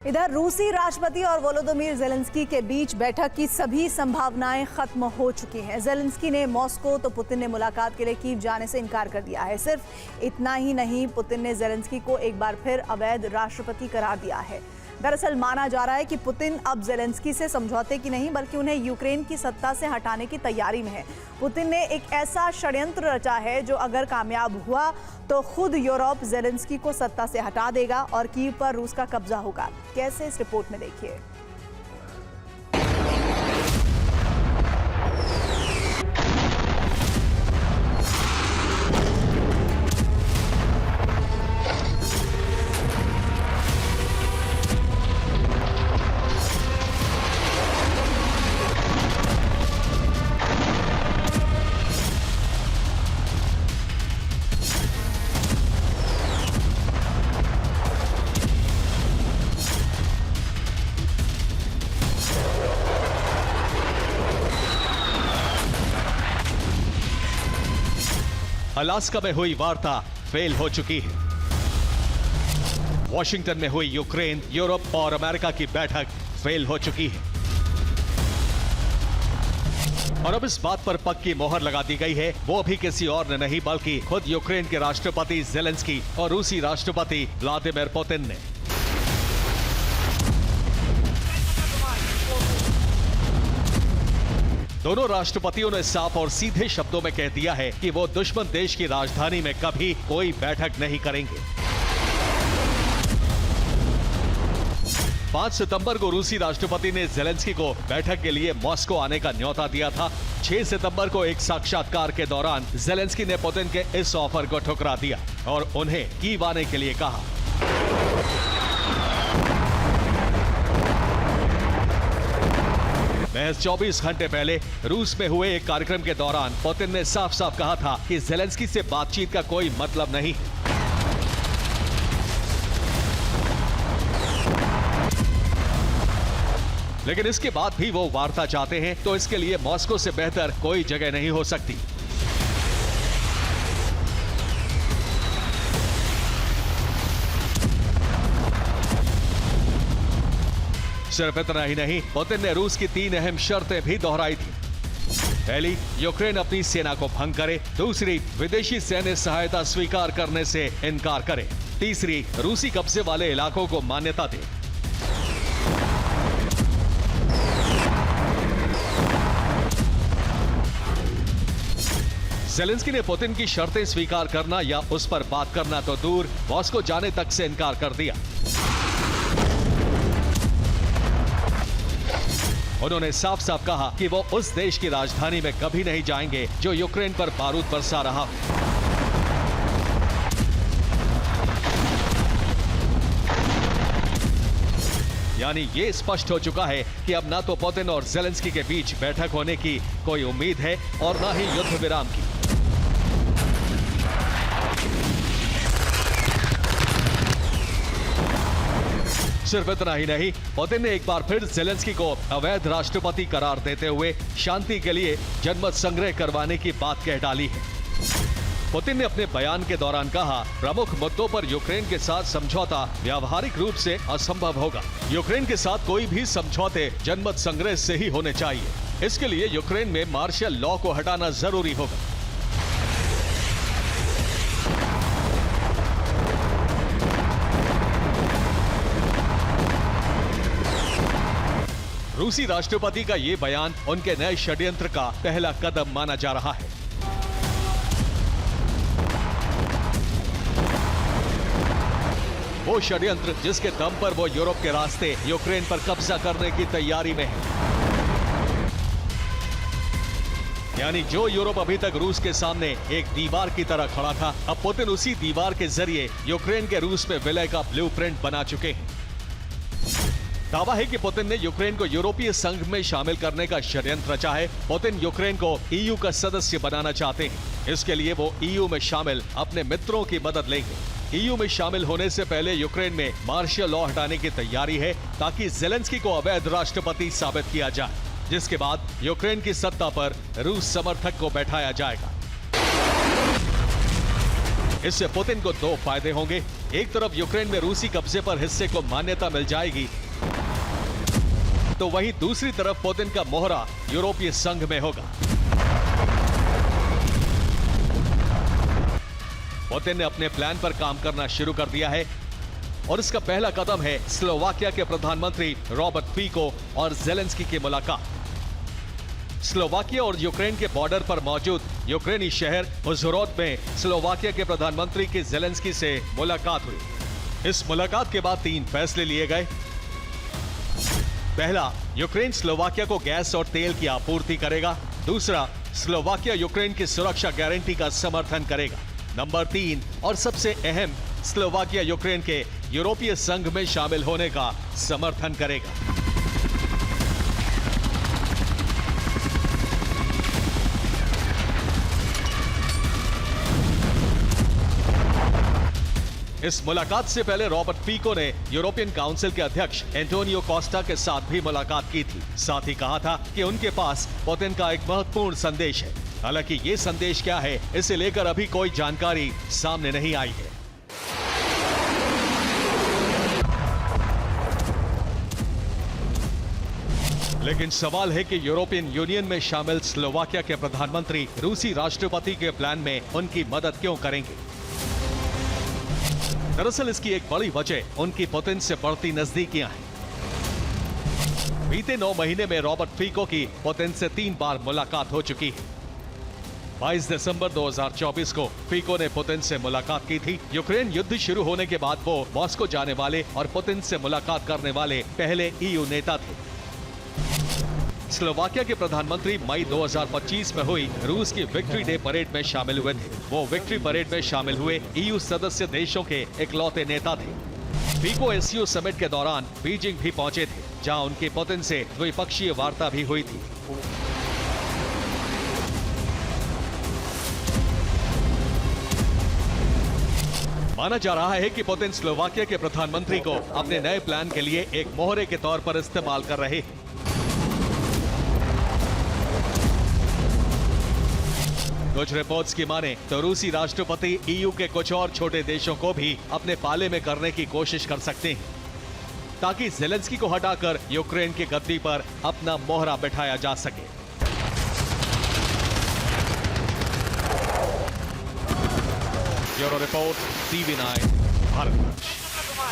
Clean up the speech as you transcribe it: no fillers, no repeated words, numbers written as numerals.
इधर रूसी राष्ट्रपति और वोलोदिमीर ज़ेलेंस्की के बीच बैठक की सभी संभावनाएं खत्म हो चुकी हैं। ज़ेलेंस्की ने मॉस्को तो पुतिन ने मुलाकात के लिए कीव जाने से इनकार कर दिया है। सिर्फ इतना ही नहीं, पुतिन ने ज़ेलेंस्की को एक बार फिर अवैध राष्ट्रपति करार दिया है। दरअसल माना जा रहा है कि पुतिन अब ज़ेलेंस्की से समझौते की नहीं बल्कि उन्हें यूक्रेन की सत्ता से हटाने की तैयारी में है। पुतिन ने एक ऐसा षड्यंत्र रचा है जो अगर कामयाब हुआ तो खुद यूरोप ज़ेलेंस्की को सत्ता से हटा देगा और कीव पर रूस का कब्जा होगा। कैसे, इस रिपोर्ट में देखिए। अलास्का में हुई वार्ता फेल हो चुकी है। वॉशिंगटन में हुई यूक्रेन, यूरोप और अमेरिका की बैठक फेल हो चुकी है और अब इस बात पर पक्की मोहर लगा दी गई है, वो भी किसी और ने नहीं बल्कि खुद यूक्रेन के राष्ट्रपति ज़ेलेंस्की और रूसी राष्ट्रपति व्लादिमीर पुतिन ने। दोनों राष्ट्रपतियों ने साफ और सीधे शब्दों में कह दिया है कि वो दुश्मन देश की राजधानी में कभी कोई बैठक नहीं करेंगे। 5 सितंबर को रूसी राष्ट्रपति ने ज़ेलेंस्की को बैठक के लिए मॉस्को आने का न्योता दिया था। 6 सितंबर को एक साक्षात्कार के दौरान ज़ेलेंस्की ने पुतिन के इस ऑफर को ठुकरा दिया और उन्हें कीव आने के लिए कहा। महज 24 घंटे पहले रूस में हुए एक कार्यक्रम के दौरान पुतिन ने साफ साफ कहा था कि ज़ेलेंस्की से बातचीत का कोई मतलब नहीं। लेकिन इसके बाद भी वो वार्ता चाहते हैं तो इसके लिए मॉस्को से बेहतर कोई जगह नहीं हो सकती। सिर्फ इतना ही नहीं, पुतिन ने रूस की 3 अहम शर्तें भी दोहराई थी। पहली, यूक्रेन अपनी सेना को भंग करे। दूसरी, विदेशी सैन्य सहायता स्वीकार करने से इनकार करे। तीसरी, रूसी कब्जे वाले इलाकों को मान्यता दे। ज़ेलेंस्की ने पुतिन की शर्तें स्वीकार करना या उस पर बात करना तो दूर, मॉस्को जाने तक से इनकार कर दिया। उन्होंने साफ साफ कहा कि वो उस देश की राजधानी में कभी नहीं जाएंगे जो यूक्रेन पर बारूद बरसा रहा हो। यानी ये स्पष्ट हो चुका है कि अब ना तो पुतिन और ज़ेलेंस्की के बीच बैठक होने की कोई उम्मीद है और ना ही युद्ध विराम की। सिर्फ इतना ही नहीं, पुतिन ने एक बार फिर ज़ेलेंस्की को अवैध राष्ट्रपति करार देते हुए शांति के लिए जनमत संग्रह करवाने की बात कह डाली है। पुतिन ने अपने बयान के दौरान कहा, प्रमुख मुद्दों पर यूक्रेन के साथ समझौता व्यावहारिक रूप से असंभव होगा। यूक्रेन के साथ कोई भी समझौते जनमत संग्रह से ही होने चाहिए। इसके लिए यूक्रेन में मार्शल लॉ को हटाना जरूरी होगा। रूसी राष्ट्रपति का ये बयान उनके नए षड्यंत्र का पहला कदम माना जा रहा है। वो षड्यंत्र जिसके दम पर वो यूरोप के रास्ते यूक्रेन पर कब्जा करने की तैयारी में है। यानी जो यूरोप अभी तक रूस के सामने एक दीवार की तरह खड़ा था, अब पुतिन उसी दीवार के जरिए यूक्रेन के रूस में विलय का ब्लूप्रिंट बना चुके हैं। दावा है कि पुतिन ने यूक्रेन को यूरोपीय संघ में शामिल करने का षड्यंत्र रचा है। पुतिन यूक्रेन को ईयू का सदस्य बनाना चाहते हैं। इसके लिए वो ईयू में शामिल अपने मित्रों की मदद लेंगे। ईयू में शामिल होने से पहले यूक्रेन में मार्शल लॉ हटाने की तैयारी है ताकि ज़ेलेंस्की को अवैध राष्ट्रपति साबित किया जाए, जिसके बाद यूक्रेन की सत्ता पर रूस समर्थक को बैठाया जाएगा। इससे पुतिन को 2 फायदे होंगे। एक तरफ यूक्रेन में रूसी कब्जे पर हिस्से को मान्यता मिल जाएगी, तो वहीं दूसरी तरफ पुतिन का मोहरा यूरोपीय संघ में होगा। पुतिन ने अपने प्लान पर काम करना शुरू कर दिया है और इसका पहला कदम है स्लोवाकिया के प्रधानमंत्री रॉबर्ट फीको और जेलेंस्की की मुलाकात। स्लोवाकिया और यूक्रेन के बॉर्डर पर मौजूद यूक्रेनी शहर उज़होरोड में स्लोवाकिया के प्रधानमंत्री की जेलेंस्की से मुलाकात हुई। इस मुलाकात के बाद 3 फैसले लिए गए। पहला, यूक्रेन स्लोवाकिया को गैस और तेल की आपूर्ति करेगा। दूसरा, स्लोवाकिया यूक्रेन की सुरक्षा गारंटी का समर्थन करेगा। नंबर 3 और सबसे अहम, स्लोवाकिया यूक्रेन के यूरोपीय संघ में शामिल होने का समर्थन करेगा। इस मुलाकात से पहले रॉबर्ट फीको ने यूरोपियन काउंसिल के अध्यक्ष एंटोनियो कोस्टा के साथ भी मुलाकात की थी। साथ ही कहा था कि उनके पास पुतिन का एक महत्वपूर्ण संदेश है। हालांकि ये संदेश क्या है, इसे लेकर अभी कोई जानकारी सामने नहीं आई है। लेकिन सवाल है कि यूरोपियन यूनियन में शामिल स्लोवाकिया के प्रधानमंत्री रूसी राष्ट्रपति के प्लान में उनकी मदद क्यों करेंगे? दरअसल इसकी एक बड़ी वजह उनकी पुतिन से बढ़ती नजदीकियां हैं। बीते 9 महीने में रॉबर्ट फीको की पुतिन से 3 बार मुलाकात हो चुकी है। 22 दिसंबर 2024 को फीको ने पुतिन से मुलाकात की थी। यूक्रेन युद्ध शुरू होने के बाद वो मॉस्को जाने वाले और पुतिन से मुलाकात करने वाले पहले ईयू नेता थे। स्लोवाकिया के प्रधानमंत्री मई 2025 में हुई रूस की विक्ट्री डे परेड में शामिल हुए थे। वो विक्ट्री परेड में शामिल हुए ईयू सदस्य देशों के इकलौते नेता थे। फीको एससीओ समिट के दौरान बीजिंग भी पहुंचे थे, जहां उनकी पुतिन से द्विपक्षीय वार्ता भी हुई थी। माना जा रहा है कि पुतिन स्लोवाकिया के प्रधानमंत्री को अपने नए प्लान के लिए एक मोहरे के तौर पर इस्तेमाल कर रहे हैं। कुछ रिपोर्ट्स की माने तो रूसी राष्ट्रपति ईयू के कुछ और छोटे देशों को भी अपने पाले में करने की कोशिश कर सकते हैं, ताकि जेलेंस्की को हटाकर यूक्रेन की गद्दी पर अपना मोहरा बिठाया जा सके। Bureau report, TV9 Bharat.